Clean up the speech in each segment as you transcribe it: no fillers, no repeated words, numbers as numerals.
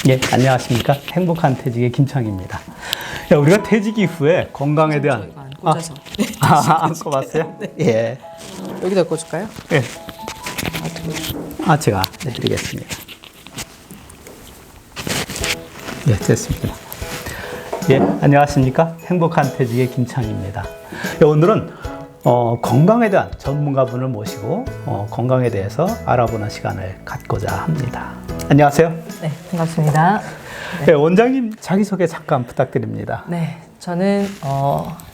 예, 안녕하십니까. 행복한 퇴직의 김창입니다. 야, 우리가 퇴직 이후에 건강에 대한. 안 꽂아서. 안 꼽았어요? 네. 예. 여기다 꽂을까요? 예. 제가 드리겠습니다. 예, 됐습니다. 예, 안녕하십니까. 행복한 퇴직의 김창입니다. 예, 오늘은 건강에 대한 전문가분을 모시고 건강에 대해서 알아보는 시간을 갖고자 합니다. 안녕하세요. 네, 반갑습니다. 네, 원장님 자기소개 잠깐 부탁드립니다. 네, 저는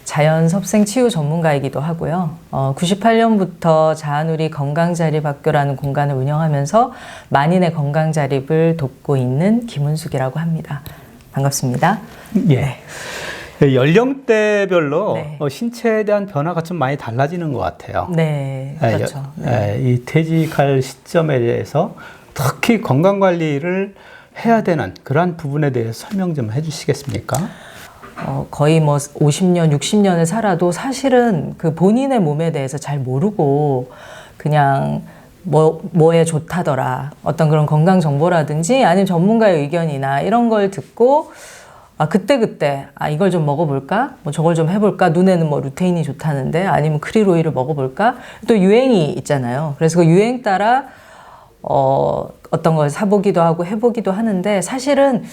자연섭생치유 전문가이기도 하고요. 98년부터 자한우리 건강자립학교라는 공간을 운영하면서 만인의 건강자립을 돕고 있는 김은숙이라고 합니다. 반갑습니다. 예. 네. 연령대별로 네. 신체에 대한 변화가 좀 많이 달라지는 것 같아요. 네, 그렇죠. 네. 이 퇴직할 시점에 대해서 특히 건강관리를 해야 되는 그러한 부분에 대해서 설명 좀 해주시겠습니까? 거의 뭐 50년, 60년을 살아도 사실은 그 본인의 몸에 대해서 잘 모르고 그냥 뭐에 좋다더라. 어떤 그런 건강 정보라든지 아니면 전문가의 의견이나 이런 걸 듣고 그때 이걸 좀 먹어볼까? 뭐 저걸 좀 해볼까? 눈에는 뭐 루테인이 좋다는데 아니면 크릴 오일을 먹어볼까? 또 유행이 있잖아요. 그래서 그 유행 따라 어떤 걸 사보기도 하고 해보기도 하는데 사실은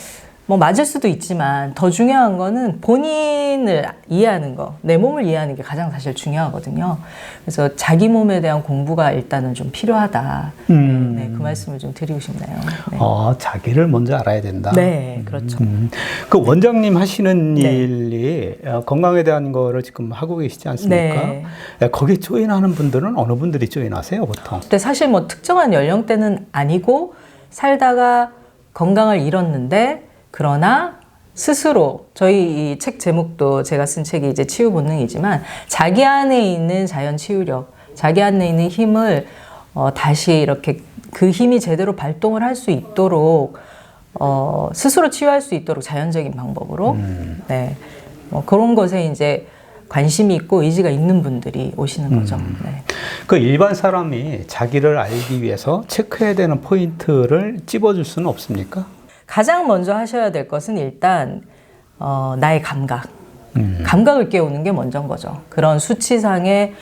뭐 맞을 수도 있지만 더 중요한 거는 본인을 이해하는 거, 내 몸을 이해하는 게 가장 사실 중요하거든요. 그래서 자기 몸에 대한 공부가 일단은 좀 필요하다. 네, 그 말씀을 좀 드리고 싶네요. 네. 자기를 먼저 알아야 된다. 네, 그렇죠. 그 원장님 하시는 네. 일이 건강에 대한 거를 지금 하고 계시지 않습니까? 네. 거기에 조인하는 분들은 어느 분들이 조인하세요, 보통? 근데 사실 뭐 특정한 연령대는 아니고 살다가 건강을 잃었는데 그러나 스스로 저희 이 책 제목도 제가 쓴 책이 이제 치유 본능이지만 자기 안에 있는 자연 치유력, 자기 안에 있는 힘을 다시 이렇게 그 힘이 제대로 발동을 할 수 있도록 스스로 치유할 수 있도록 자연적인 방법으로 네, 그런 것에 이제 관심이 있고 의지가 있는 분들이 오시는 거죠. 네. 그 일반 사람이 자기를 알기 위해서 체크해야 되는 포인트를 찝어줄 수는 없습니까? 가장 먼저 하셔야 될 것은 일단 나의 감각, 감각을 깨우는 게 먼저인 거죠. 그런 수치상의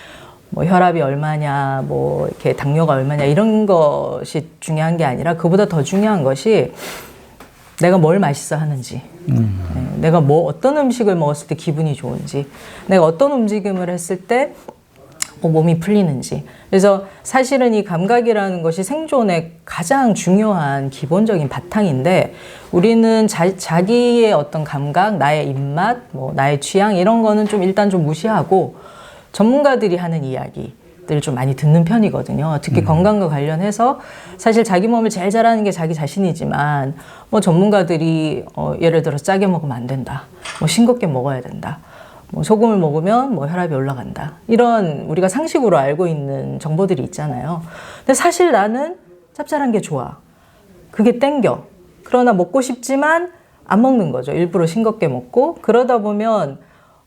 뭐 혈압이 얼마냐, 뭐 이렇게 당뇨가 얼마냐 이런 것이 중요한 게 아니라 그보다 더 중요한 것이 내가 뭘 맛있어 하는지, 내가 어떤 음식을 먹었을 때 기분이 좋은지, 내가 어떤 움직임을 했을 때 몸이 풀리는지. 그래서 사실은 이 감각이라는 것이 생존의 가장 중요한 기본적인 바탕인데 우리는 자기의 어떤 감각, 나의 입맛, 나의 취향 이런 거는 좀 일단 좀 무시하고 전문가들이 하는 이야기들 좀 많이 듣는 편이거든요. 특히 건강과 관련해서 사실 자기 몸을 제일 잘 아는 게 자기 자신이지만 전문가들이 예를 들어 짜게 먹으면 안 된다. 싱겁게 먹어야 된다. 소금을 먹으면 혈압이 올라간다. 이런 우리가 상식으로 알고 있는 정보들이 있잖아요. 근데 사실 나는 짭짤한 게 좋아. 그게 땡겨. 그러나 먹고 싶지만 안 먹는 거죠. 일부러 싱겁게 먹고. 그러다 보면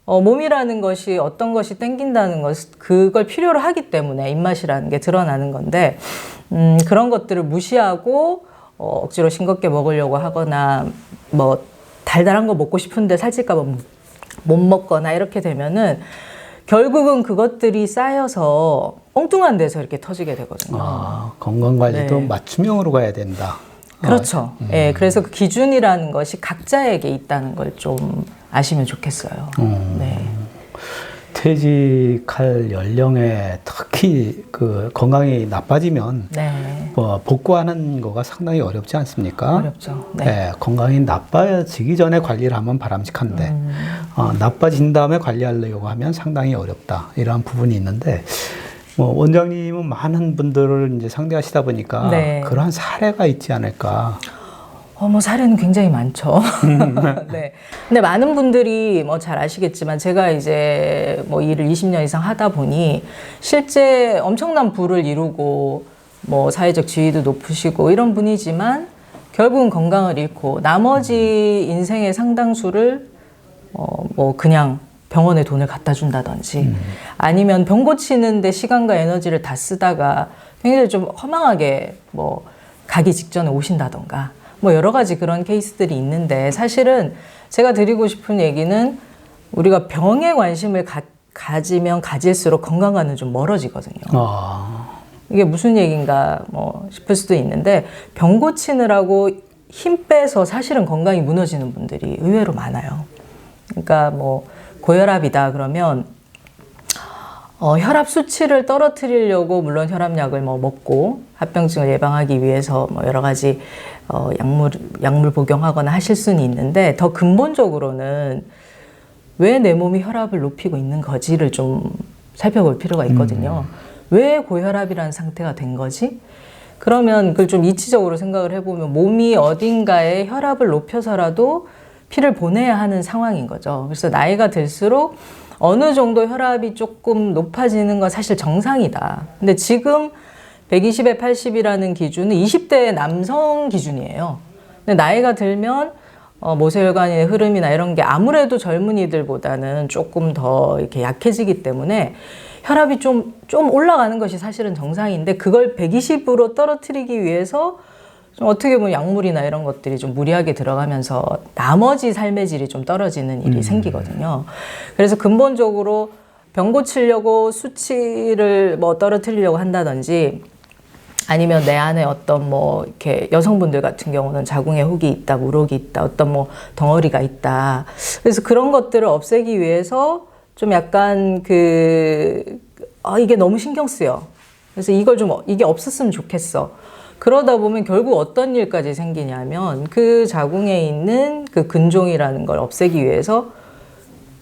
몸이라는 것이 어떤 것이 땡긴다는 것, 그걸 필요로 하기 때문에 입맛이라는 게 드러나는 건데 그런 것들을 무시하고 억지로 싱겁게 먹으려고 하거나 달달한 거 먹고 싶은데 살찔까 봐 못 먹거나 이렇게 되면은 결국은 그것들이 쌓여서 엉뚱한 데서 이렇게 터지게 되거든요. 건강관리도 네. 맞춤형으로 가야 된다. 그렇죠. 예, 그래서 그 기준이라는 것이 각자에게 있다는 걸 좀 아시면 좋겠어요. 네. 퇴직할 연령에 특히 그 건강이 나빠지면 네. 복구하는 거가 상당히 어렵지 않습니까? 어렵죠. 네. 네, 건강이 나빠지기 전에 관리를 하면 바람직한데 나빠진 다음에 관리하려고 하면 상당히 어렵다 이러한 부분이 있는데 원장님은 많은 분들을 이제 상대하시다 보니까 네. 그러한 사례가 있지 않을까? 사례는 굉장히 많죠. 네. 근데 많은 분들이 잘 아시겠지만 제가 이제 일을 20년 이상 하다 보니 실제 엄청난 부를 이루고 사회적 지위도 높으시고 이런 분이지만 결국은 건강을 잃고 나머지 인생의 상당수를 그냥 병원에 돈을 갖다 준다든지 아니면 병 고치는데 시간과 에너지를 다 쓰다가 굉장히 좀 허망하게 가기 직전에 오신다던가 뭐 여러 가지 그런 케이스들이 있는데 사실은 제가 드리고 싶은 얘기는 우리가 병에 관심을 가지면 가질수록 건강과는 좀 멀어지거든요. 이게 무슨 얘기인가 뭐 싶을 수도 있는데 병 고치느라고 힘 빼서 사실은 건강이 무너지는 분들이 의외로 많아요. 그러니까 뭐 고혈압이다 그러면 혈압 수치를 떨어뜨리려고 물론 혈압약을 뭐 먹고 합병증을 예방하기 위해서 뭐 여러 가지 약물 복용하거나 하실 수는 있는데 더 근본적으로는 왜 내 몸이 혈압을 높이고 있는 거지를 좀 살펴볼 필요가 있거든요. 왜 고혈압이라는 상태가 된 거지? 그러면 그걸 좀 이치적으로 생각을 해보면 몸이 어딘가에 혈압을 높여서라도 피를 보내야 하는 상황인 거죠. 그래서 나이가 들수록 어느 정도 혈압이 조금 높아지는 건 사실 정상이다. 근데 지금 120에 80이라는 기준은 20대 남성 기준이에요. 근데 나이가 들면 모세혈관의 흐름이나 이런 게 아무래도 젊은이들보다는 조금 더 이렇게 약해지기 때문에 혈압이 좀 올라가는 것이 사실은 정상인데 그걸 120으로 떨어뜨리기 위해서 좀 어떻게 보면 약물이나 이런 것들이 좀 무리하게 들어가면서 나머지 삶의 질이 좀 떨어지는 일이 생기거든요. 그래서 근본적으로 병 고치려고 수치를 뭐 떨어뜨리려고 한다든지 아니면 내 안에 어떤 뭐 이렇게 여성분들 같은 경우는 자궁에 혹이 있다, 물혹이 있다, 어떤 뭐 덩어리가 있다. 그래서 그런 것들을 없애기 위해서 좀 약간 이게 너무 신경 쓰여. 그래서 이게 없었으면 좋겠어. 그러다 보면 결국 어떤 일까지 생기냐면 그 자궁에 있는 그 근종이라는 걸 없애기 위해서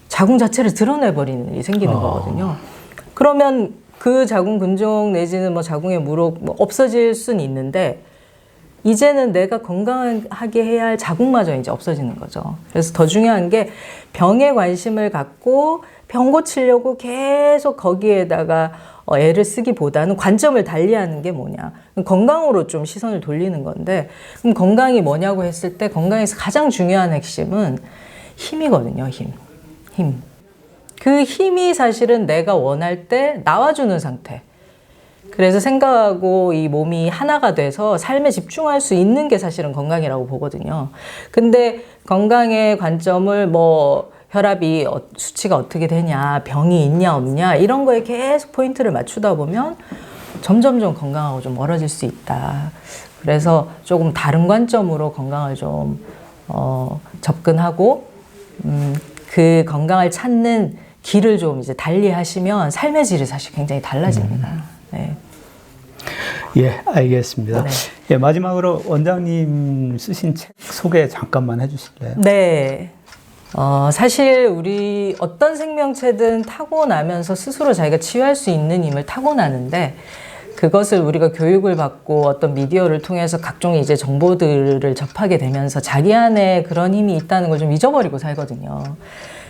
자궁 자체를 드러내버리는 일이 생기는 거거든요. 그러면 그 자궁 근종 내지는 뭐 자궁의 물혹 뭐 없어질 수는 있는데 이제는 내가 건강하게 해야 할 자궁마저 이제 없어지는 거죠. 그래서 더 중요한 게 병에 관심을 갖고 병 고치려고 계속 거기에다가 애를 쓰기보다는 관점을 달리하는 게 뭐냐. 건강으로 좀 시선을 돌리는 건데 그럼 건강이 뭐냐고 했을 때 건강에서 가장 중요한 핵심은 힘이거든요. 힘. 그 힘이 사실은 내가 원할 때 나와주는 상태. 그래서 생각하고 이 몸이 하나가 돼서 삶에 집중할 수 있는 게 사실은 건강이라고 보거든요. 근데 건강의 관점을 뭐 혈압이 수치가 어떻게 되냐, 병이 있냐 없냐 이런 거에 계속 포인트를 맞추다 보면 점점점 건강하고 좀 멀어질 수 있다. 그래서 조금 다른 관점으로 건강을 좀 접근하고 그 건강을 찾는 길을 좀 이제 달리하시면 삶의 질이 사실 굉장히 달라집니다. 네. 예, 알겠습니다. 네. 예, 마지막으로 원장님 쓰신 책 소개 잠깐만 해주실래요? 네. 사실 우리 어떤 생명체든 타고나면서 스스로 자기가 치유할 수 있는 힘을 타고나는데 그것을 우리가 교육을 받고 어떤 미디어를 통해서 각종 이제 정보들을 접하게 되면서 자기 안에 그런 힘이 있다는 걸 좀 잊어버리고 살거든요.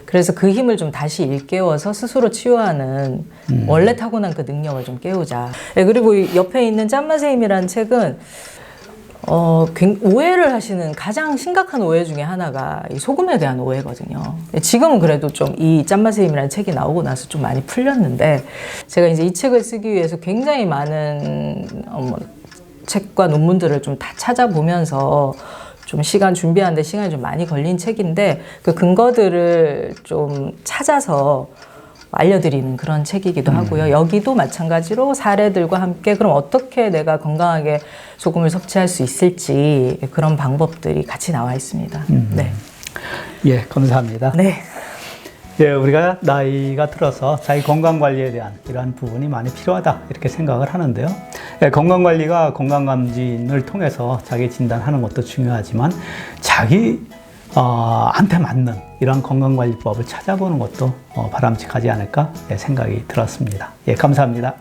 그래서 그 힘을 좀 다시 일깨워서 스스로 치유하는 원래 타고난 그 능력을 좀 깨우자. 네, 그리고 옆에 있는 짠맛의 힘이라는 책은 오해를 하시는 가장 심각한 오해 중에 하나가 이 소금에 대한 오해거든요. 지금은 그래도 좀 이 짠맛의 힘이라는 책이 나오고 나서 좀 많이 풀렸는데 제가 이제 이 책을 쓰기 위해서 굉장히 많은 책과 논문들을 좀 다 찾아보면서 좀 준비하는데 시간이 좀 많이 걸린 책인데 그 근거들을 좀 찾아서 알려드리는 그런 책이기도 하고요. 여기도 마찬가지로 사례들과 함께 그럼 어떻게 내가 건강하게 소금을 섭취할 수 있을지 그런 방법들이 같이 나와 있습니다. 네. 예, 감사합니다. 네. 예, 우리가 나이가 들어서 자기 건강 관리에 대한 이러한 부분이 많이 필요하다 이렇게 생각을 하는데요. 예, 건강 관리가 건강검진을 통해서 자기 진단하는 것도 중요하지만 자기한테 맞는 이런 건강관리법을 찾아보는 것도 바람직하지 않을까 생각이 들었습니다. 예, 감사합니다.